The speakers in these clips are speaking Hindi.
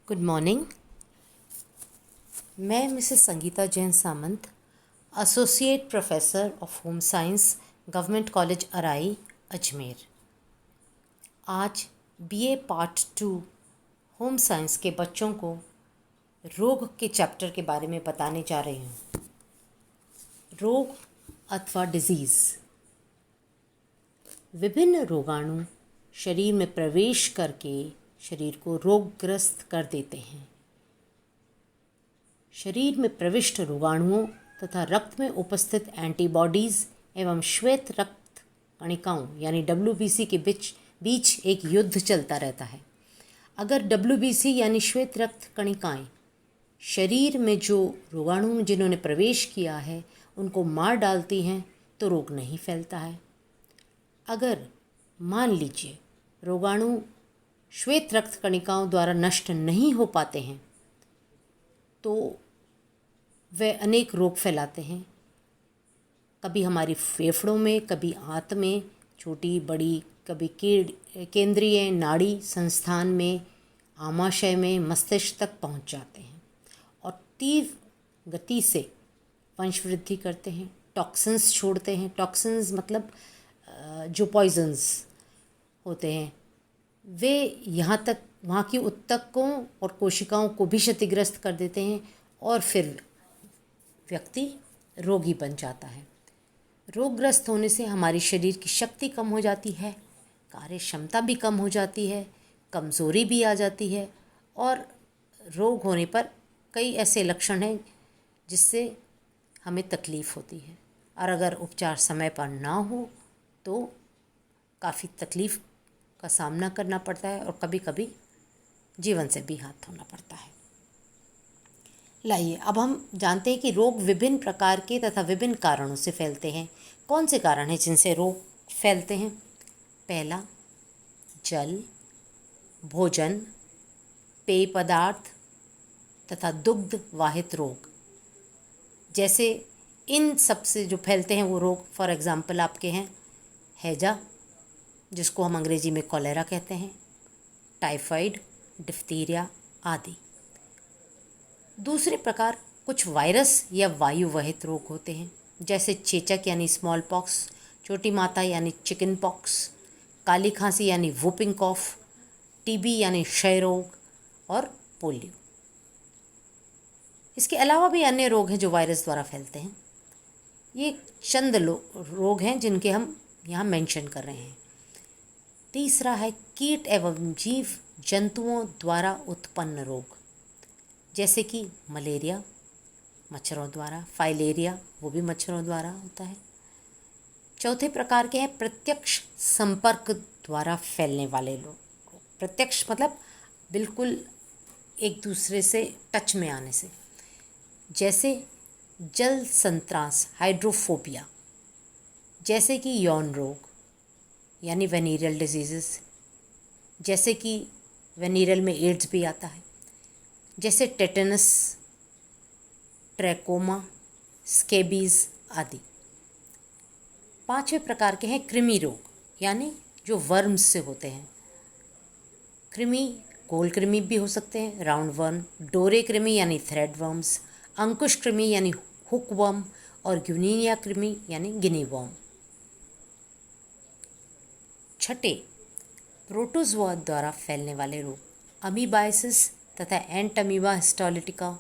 Good morning. मैं Mrs Sangeeta Jain Samant, associate professor of home science, government college Arai, Ajmer. आज बीए पार्ट 2 होम साइंस के बच्चों को रोग के चैप्टर के बारे में बताने जा रही हूँ। रोग अथवा डिजीज़। विभिन्न रोगाणु शरीर में प्रवेश करके शरीर को रोगग्रस्त कर देते हैं। शरीर में प्रविष्ट रोगाणुओं तथा रक्त में उपस्थित एंटीबॉडीज़ एवं श्वेत रक्त कणिकाओं यानी WBC के बीच एक युद्ध चलता रहता है। अगर WBC यानी श्वेत रक्त कणिकाएं शरीर में जो रोगाणु जिन्होंने प्रवेश किया है उनको मार डालती हैं तो रोग नहीं फैलता है। अगर मान लीजिए रोगाणु श्वेत रक्त कणिकाओं द्वारा नष्ट नहीं हो पाते हैं तो वे अनेक रोग फैलाते हैं। कभी हमारी फेफड़ों में, कभी आंत में, छोटी बड़ी, कभी केंद्रीय नाड़ी संस्थान में, आमाशय में, मस्तिष्क तक पहुंच जाते हैं और तीव्र गति से वंशवृद्धि करते हैं। टॉक्सिन्स छोड़ते हैं। टॉक्सिन्स मतलब जो पॉइजन्स होते हैं वे वहाँ की ऊतकों और कोशिकाओं को भी क्षतिग्रस्त कर देते हैं और फिर व्यक्ति रोगी बन जाता है। रोगग्रस्त होने से हमारी शरीर की शक्ति कम हो जाती है, कार्य क्षमता भी कम हो जाती है, कमज़ोरी भी आ जाती है और रोग होने पर कई ऐसे लक्षण हैं जिससे हमें तकलीफ़ होती है और अगर उपचार समय पर ना हो तो काफ़ी तकलीफ़ का सामना करना पड़ता है और कभी कभी जीवन से भी हाथ धोना पड़ता है। लाइए अब हम जानते हैं कि रोग विभिन्न प्रकार के तथा विभिन्न कारणों से फैलते हैं। कौन से कारण हैं जिनसे रोग फैलते हैं? पहला, जल, भोजन, पेय पदार्थ तथा दुग्ध वाहित रोग। जैसे इन सब से जो फैलते हैं वो रोग फॉर एग्ज़ाम्पल आपके हैं हैजा, जिसको हम अंग्रेजी में कॉलेरा कहते हैं, टाइफाइड, डिफ्थीरिया आदि। दूसरे प्रकार कुछ वायरस या वायु वहित रोग होते हैं जैसे चेचक यानी स्मॉल पॉक्स, छोटी माता यानी चिकन पॉक्स, काली खांसी यानी वुपिंग कॉफ, टीबी यानी क्षय रोग और पोलियो। इसके अलावा भी अन्य रोग हैं जो वायरस द्वारा फैलते हैं। ये चंद रोग हैं जिनके हम यहाँ मेंशन कर रहे हैं। तीसरा है कीट एवं जीव जंतुओं द्वारा उत्पन्न रोग जैसे कि मलेरिया मच्छरों द्वारा, फाइलेरिया वो भी मच्छरों द्वारा होता है। चौथे प्रकार के हैं प्रत्यक्ष संपर्क द्वारा फैलने वाले रोग। प्रत्यक्ष मतलब बिल्कुल एक दूसरे से टच में आने से, जैसे जल संत्रास हाइड्रोफोबिया, जैसे कि यौन रोग यानी वेनेरियल डिजीज़ेस, जैसे कि वेनेरियल में एड्स भी आता है, जैसे टेटनस, ट्रैकोमा, स्केबीज़ आदि। पांचवें प्रकार के हैं कृमि रोग यानी जो वर्म्स से होते हैं। कृमि गोल कृमि भी हो सकते हैं, राउंड वर्म, डोरे कृमि यानी थ्रेड वर्म्स, अंकुश कृमि यानी हुक वर्म और ग्यूनिया कृमि यानी गिनी वर्म। छठे, प्रोटोजोआ द्वारा फैलने वाले रोग अमीबाइसिस तथा entamoeba histolytica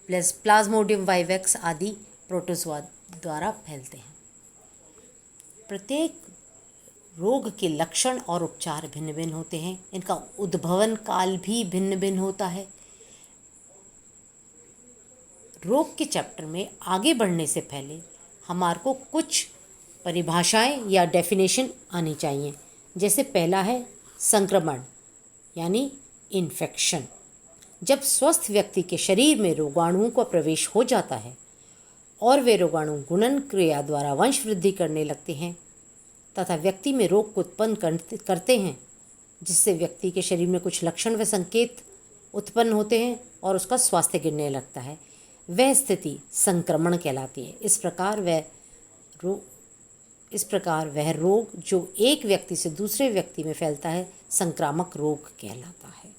plus plasmodium vivax आदि प्रोटोजोआ द्वारा फैलते हैं। प्रत्येक रोग के लक्षण और उपचार भिन्न भिन्न होते हैं। इनका उद्भवन काल भी भिन्न भिन्न होता है। रोग के चैप्टर में आगे बढ़ने से पहले हमारे को कुछ परिभाषाएं या डेफिनेशन आनी चाहिए। जैसे पहला है संक्रमण यानी इन्फेक्शन। जब स्वस्थ व्यक्ति के शरीर में रोगाणुओं का प्रवेश हो जाता है और वे रोगाणु गुणन क्रिया द्वारा वंश वृद्धि करने लगते हैं तथा व्यक्ति में रोग को उत्पन्न करते हैं, जिससे व्यक्ति के शरीर में कुछ लक्षण व संकेत उत्पन्न होते हैं और उसका स्वास्थ्य गिरने लगता है, वह स्थिति संक्रमण कहलाती है। इस प्रकार वह रोग जो एक व्यक्ति से दूसरे व्यक्ति में फैलता है संक्रामक रोग कहलाता है।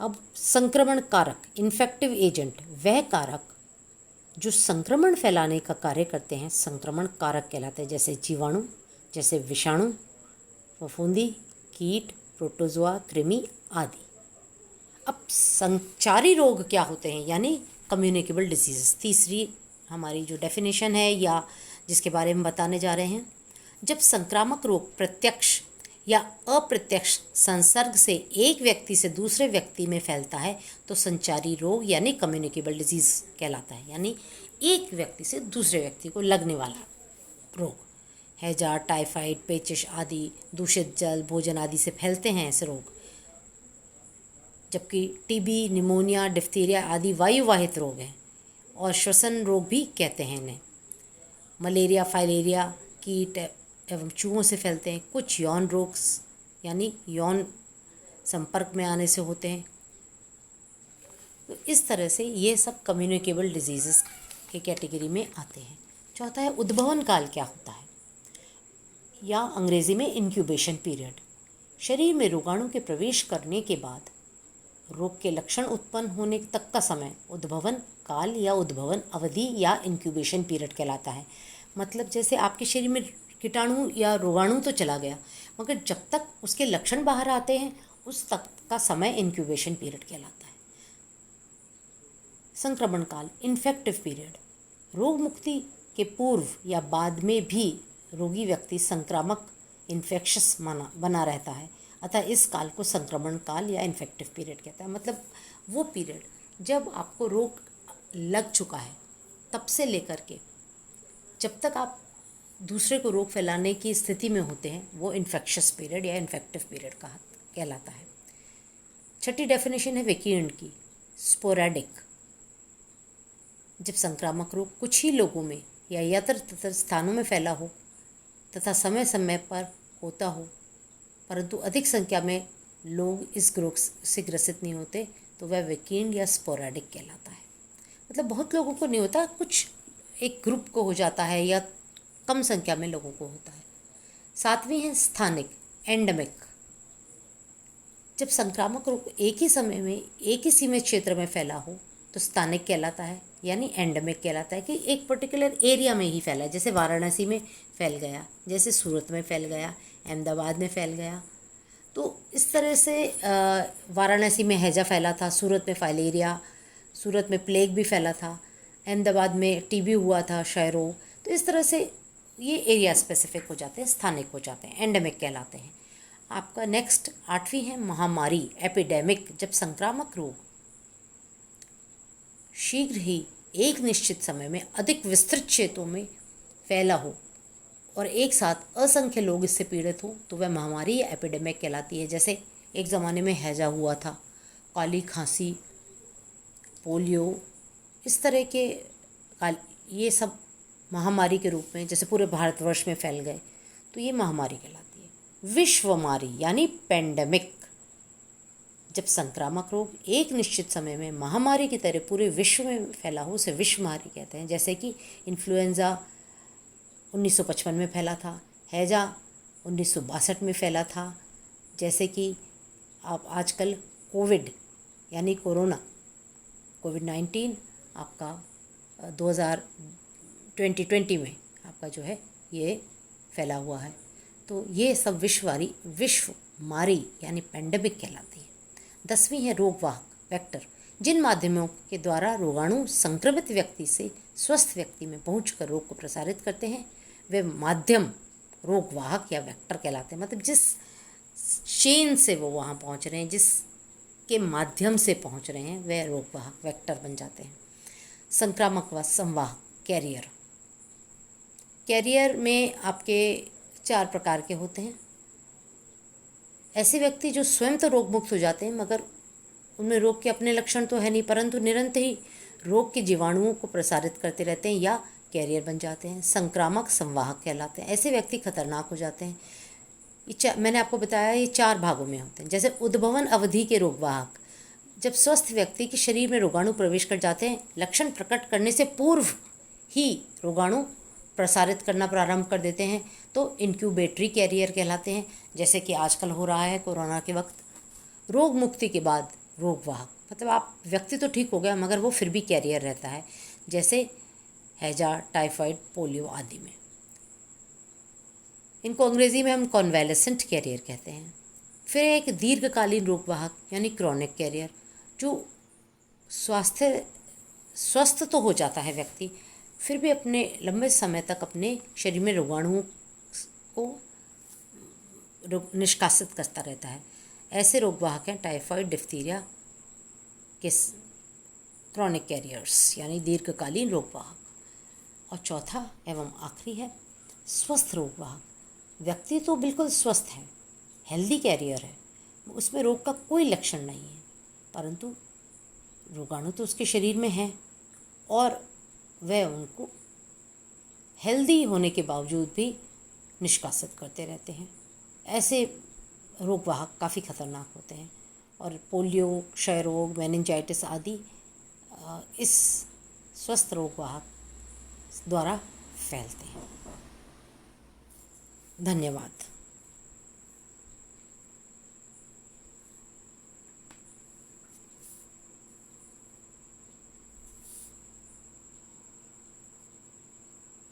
अब संक्रमण कारक, इन्फेक्टिव एजेंट, वह कारक जो संक्रमण फैलाने का कार्य करते हैं संक्रमण कारक कहलाते हैं, जैसे जीवाणु, जैसे विषाणु, फफूंदी, कीट, प्रोटोजोआ, कृमि आदि। अब संचारी रोग क्या होते हैं, यानी कम्युनिकेबल डिजीज़, तीसरी हमारी जो डेफिनेशन है या जिसके बारे में बताने जा रहे हैं। जब संक्रामक रोग प्रत्यक्ष या अप्रत्यक्ष संसर्ग से एक व्यक्ति से दूसरे व्यक्ति में फैलता है तो संचारी रोग यानी कम्युनिकेबल डिजीज़ कहलाता है, यानी एक व्यक्ति से दूसरे व्यक्ति को लगने वाला रोग। हैजा, टाइफाइड, पेचिश आदि दूषित जल, भोजन आदि से फैलते हैं ऐसे रोग। जबकि टीबी, निमोनिया, डिप्थीरिया आदि वायुवाहित रोग हैं और श्वसन रोग भी कहते हैं इन्हें। मलेरिया, फाइलेरिया कीट एवं चूहों से फैलते हैं। कुछ यौन रोग यानी यौन संपर्क में आने से होते हैं। तो इस तरह से ये सब कम्युनिकेबल डिजीज़ के कैटेगरी में आते हैं। चौथा है उद्भवन काल क्या होता है, या अंग्रेज़ी में इंक्यूबेशन पीरियड। शरीर में रोगाणु के प्रवेश करने के बाद रोग के लक्षण उत्पन्न होने तक का समय उद्भवन काल या उद्भवन अवधि या इंक्यूबेशन पीरियड कहलाता है। मतलब जैसे आपके शरीर में कीटाणु या रोगाणु तो चला गया, मगर जब तक उसके लक्षण बाहर आते हैं उस तक का समय इंक्यूबेशन पीरियड कहलाता है। संक्रमण काल, इन्फेक्टिव पीरियड। रोग मुक्ति के पूर्व या बाद में भी रोगी व्यक्ति संक्रामक इन्फेक्शस बना रहता है, अतः इस काल को संक्रमण काल या इन्फेक्टिव पीरियड कहता है। मतलब वो पीरियड जब आपको रोग लग चुका है तब से लेकर के जब तक आप दूसरे को रोग फैलाने की स्थिति में होते हैं वो इन्फेक्शस पीरियड या इन्फेक्टिव पीरियड कहलाता है। छठी डेफिनेशन है विकीर्ण की, स्पोरेडिक। जब संक्रामक रोग कुछ ही लोगों में या यत्र तत्र स्थानों में फैला हो तथा समय समय पर होता हो परंतु अधिक संख्या में लोग इस रोग से ग्रसित नहीं होते तो वह विकीर्ण या स्पोरेडिक कहलाता है। मतलब बहुत लोगों को नहीं होता, कुछ एक ग्रुप को हो जाता है या कम संख्या में लोगों को होता है। सातवीं है स्थानिक, एंडेमिक। जब संक्रामक रोग एक ही समय में एक ही सीमित क्षेत्र में फैला हो तो स्थानिक कहलाता है, यानी एंडेमिक कहलाता है कि एक पर्टिकुलर एरिया में ही फैला है। जैसे वाराणसी में फैल गया, जैसे सूरत में फैल गया, अहमदाबाद में फैल गया। तो इस तरह से वाराणसी में हैजा फैला था, सूरत में फाइलेरिया, सूरत में प्लेग भी फैला था, अहमदाबाद में टीबी हुआ था, क्षय रोग। तो इस तरह से ये एरिया स्पेसिफिक हो जाते हैं, स्थानिक हो जाते हैं, एंडेमिक कहलाते हैं। आपका नेक्स्ट आठवीं है महामारी, एपिडेमिक। जब संक्रामक रोग शीघ्र ही एक निश्चित समय में अधिक विस्तृत क्षेत्रों में फैला हो और एक साथ असंख्य लोग इससे पीड़ित हो तो वह महामारी या एपिडेमिक कहलाती है। जैसे एक ज़माने में हैजा हुआ था, काली खांसी, पोलियो, इस तरह के ये सब महामारी के रूप में जैसे पूरे भारतवर्ष में फैल गए तो ये महामारी कहलाती है। विश्वमारी यानी पेंडेमिक। जब संक्रामक रोग एक निश्चित समय में महामारी की तरह पूरे विश्व में फैला हो उसे विश्वमारी कहते हैं। जैसे कि इन्फ्लुएंज़ा 1955 में फैला था, हैजा 1962 में फैला था, जैसे कि आप आजकल कोविड यानी कोरोना, कोविड-19 आपका 2020 में आपका जो है ये फैला हुआ है। तो ये सब विश्वमारी यानी पेंडेमिक कहलाती है। 10वीं है रोगवाहक, वेक्टर। जिन माध्यमों के द्वारा रोगाणु संक्रमित व्यक्ति से स्वस्थ व्यक्ति में पहुंचकर रोग को प्रसारित करते हैं वे माध्यम रोगवाहक या वेक्टर कहलाते हैं। मतलब जिस चेन से वो वहाँ पहुँच रहे हैं, जिसके माध्यम से पहुँच रहे हैं, वे रोगवाहक वेक्टर बन जाते हैं। संक्रामक व संवाहक, कैरियर। कैरियर में आपके 4 प्रकार के होते हैं। ऐसे व्यक्ति जो स्वयं तो रोग मुक्त हो जाते हैं मगर उनमें रोग के अपने लक्षण तो है नहीं परंतु निरंतर ही रोग के जीवाणुओं को प्रसारित करते रहते हैं या कैरियर बन जाते हैं। संक्रामक संवाहक कहलाते हैं। ऐसे व्यक्ति खतरनाक हो जाते हैं। मैंने आपको बताया ये 4 भागों में होते हैं। जैसे उद्भवन अवधि के रोगवाहक, जब स्वस्थ व्यक्ति के शरीर में रोगाणु प्रवेश कर जाते हैं, लक्षण प्रकट करने से पूर्व ही रोगाणु प्रसारित करना प्रारंभ कर देते हैं तो इंक्यूबेटरी कैरियर कहलाते हैं। जैसे कि आजकल हो रहा है कोरोना के वक्त। रोग मुक्ति के बाद रोगवाहक, मतलब आप व्यक्ति तो ठीक हो गया मगर वो फिर भी कैरियर रहता है, जैसे हैजा, टाइफाइड, पोलियो आदि में। इनको अंग्रेज़ी में हम कॉन्वेलेसेंट कैरियर कहते हैं। फिर एक दीर्घकालीन रोगवाहक यानी क्रॉनिक कैरियर, जो स्वस्थ तो हो जाता है व्यक्ति, फिर भी अपने लंबे समय तक अपने शरीर में रोगाणुओं को निष्कासित करता रहता है। ऐसे रोगवाहक हैं टाइफाइड, डिphtheria के क्रॉनिक कैरियर्स यानी दीर्घकालीन रोगवाहक। और चौथा एवं आखिरी है स्वस्थ रोगवाहक। व्यक्ति तो बिल्कुल स्वस्थ है, हेल्दी कैरियर है, उसमें रोग का कोई लक्षण नहीं है, परंतु रोगाणु तो उसके शरीर में है और वह उनको हेल्दी होने के बावजूद भी निष्कासित करते रहते हैं। ऐसे रोगवाहक काफ़ी खतरनाक होते हैं और पोलियो, क्षय रोग, मेनिंजाइटिस आदि इस स्वस्थ रोगवाहक द्वारा फैलते हैं। धन्यवाद।